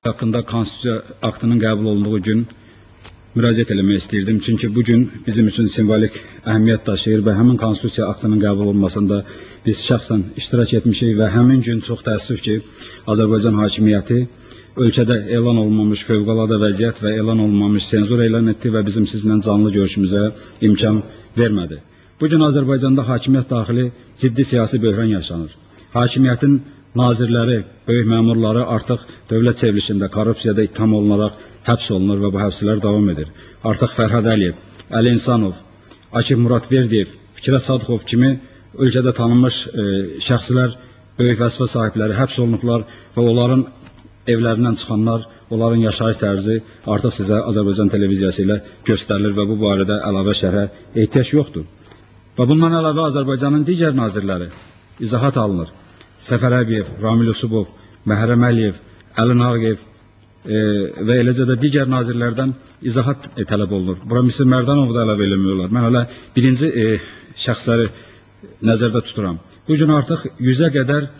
hakkında konstitusiya aktının qəbul olunduğu gün müraciət eləmək istəyirdim. Çünki bu gün bizim üçün simvolik əhəmiyyət daşıyır və həmin konstitusiya aktının qəbul olunmasında biz şəxsən iştirak etmişik və həmin gün çox təəssüf ki, Azərbaycan hakimiyyəti ölkədə elan olunmamış fövqəladə vəziyyət və elan olunmamış senzur elan etdi və bizim sizinlə canlı görüşümüzə imkan vermədi. Bu gün Azərbaycanda hakimiyyət daxili ciddi siyasi böhran yaşanır. Hakimiyyətin nazirləri, böyük məmurları artıq dövlət çevrilişində, korrupsiyada ittiham olunaraq həbs olunur və bu həbslər davam edir. Artıq Fərhad Əliyev, Əli İnsanov, Akif Muradverdiyev, Fikrət Sadıxov kimi ölkədə tanınmış şəxslər, böyük vəzifə sahibləri həbs olunublar və onların evlərindən çıxanlar, onların yaşayış tərzi artıq sizə Azərbaycan televiziyası ilə göstərilir və bu barədə əlavə şərhə ehtiyac yoxdur. Və bundan əlavə Azərbaycanın digər nazirləri izahat alınır. Səfər Əbiyev, Ramil Yusubov, Məhrəm Əliyev, Əli Nağıyev və eləcə də digər nazirlərdən izahat tələb olunur. Bura Misir Mərdanovu da əlavə eləmiyorlar. Mən hələ birinci şəxsləri nəzərdə tuturam. Bu gün artıq 100-ə qədər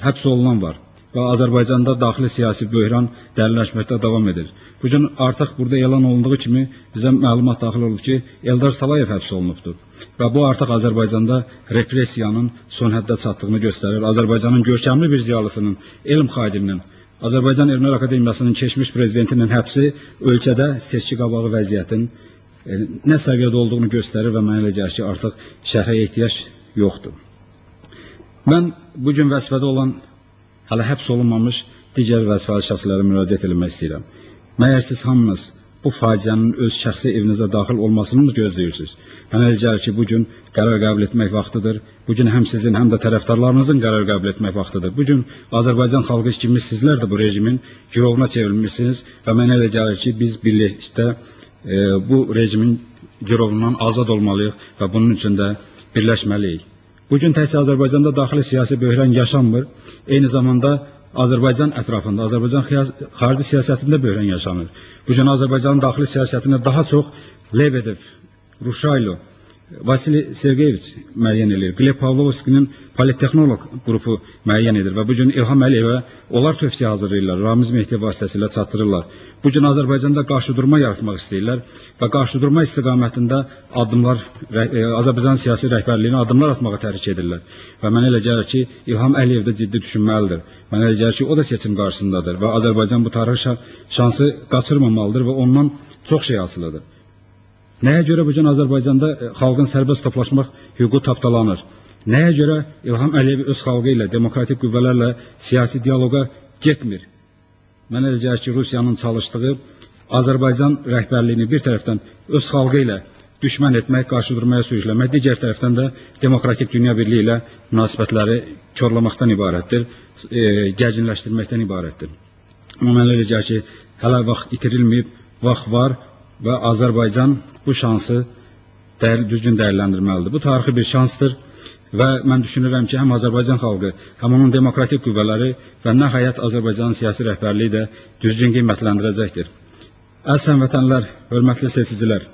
həbs olunan var və Azərbaycanda daxili siyasi böhran dərinləşməkdə davam edir. Bu gün artıq burada elan olunduğu kimi bizə məlumat daxil olub ki, Eldar Salayev həbs olunubdur. Və bu artıq Azərbaycanda repressiyanın son həddə çatdığını göstərir. Azərbaycanın görkəmli bir ziyalısının, elm xadiminin, Azərbaycan Elmlər Akademiyasının keçmiş prezidentinin həbsi ölkədə seçki qabağı vəziyyətin nə səviyyədə olduğunu göstərir və mənə elə gəlir ki, artıq şərhə ehtiyac yoxdur. Mən bu gün vəzifədə olan hələ həbs olunmamış digər vəzifəli şəxslərə müraciət etmək istəyirəm. Məyər siz hamınız bu faciənin öz şəxsi evinizə daxil olmasını mı gözləyirsiniz? Mənə elə gəlir ki, bugün qərar qəbul etmək vaxtıdır. Bugün həm sizin, həm də tərəfdarlarınızın qərar qəbul etmək vaxtıdır. Bugün Azərbaycan xalqı kimi sizlər də bu rejimin girovuna çevrilmişsiniz və mənə elə gəlir ki, biz birlikdə bu rejimin girovundan azad olmalıyıq və bunun üçün də birləşməliyik. Bugün təkcə Azərbaycanda daxili siyasi böhran yaşanmır, eyni zamanda Azərbaycan ətrafında, Azərbaycan xarici siyasətində böhran yaşanır. Bugün Azərbaycanın daxili siyasətində daha çox Lebedev, Ruşaylo, Vasili Sergeyeviç müəyyən edir. Gleb Pavlovskinin Politexnoloq qrupu müəyyən edir və bugün İlham Əliyevə onlar tövsiyə hazırlayırlar, Ramiz Mehdi vasitəsilə çatdırırlar. Bugün Azərbaycanda qarşıdurma yaratmaq istəyirlər və qarşıdurma istiqamətində addımlar, Azərbaycan siyasi rəhbərliyinə addımlar atmağa təhrik edirlər. Və mənə elə gəlir ki, İlham Əliyev də ciddi düşünməlidir. Mənə elə gəlir ki, o da seçim qarşısındadır və Azərbaycan bu tarixi şansı qaçırmamalıdır və ondan çox şey asılıdır. Nəyə görə bugün Azərbaycanda xalqın sərbəst toplaşmaq hüququ tapdalanır? Nəyə görə İlham Əliyev öz xalqı ilə, demokratik qüvvələrlə siyasi diyaloqa getmir? Mənə elə gəlir ki, Rusiyanın çalışdığı Azərbaycan rəhbərliyini bir tərəfdən öz xalqı ilə düşmən etmək, qarşıdurmaya sürükləmək, digər tərəfdən də demokratik dünya birliyi ilə münasibətləri korlamaqdan ibarətdir, gərginləşdirməkdən ibarətdir. Amma mənə elə gəlir ki, hələ vaxt itirilməyib, vaxt var və Azərbaycan bu şansı düzgün dəyərləndirməlidir. Bu tarixi bir şansdır və mən düşünürəm ki, həm Azərbaycan xalqı, həm onun demokratik qüvvələri və nəhayət Azərbaycanın siyasi rəhbərliyi də düzgün qiymətləndirəcəkdir. Əziz həmvətənlər, hörmətli seçicilər,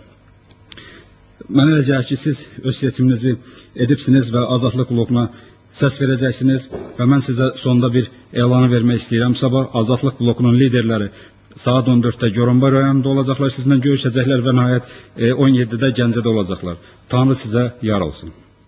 mənə elə gəlir ki, siz öz seçiminizi edibsiniz və azadlıq blokuna səs verəcəksiniz və mən sizə sonunda bir elanı vermək istəyirəm. Sabah azadlıq blokunun liderləri saat 14'te Goranboy rayonunda olacaqlar, sizinlə görüşəcəklər və nəhayət 17'de Gəncədə olacaqlar. Tanrı sizə yar olsun.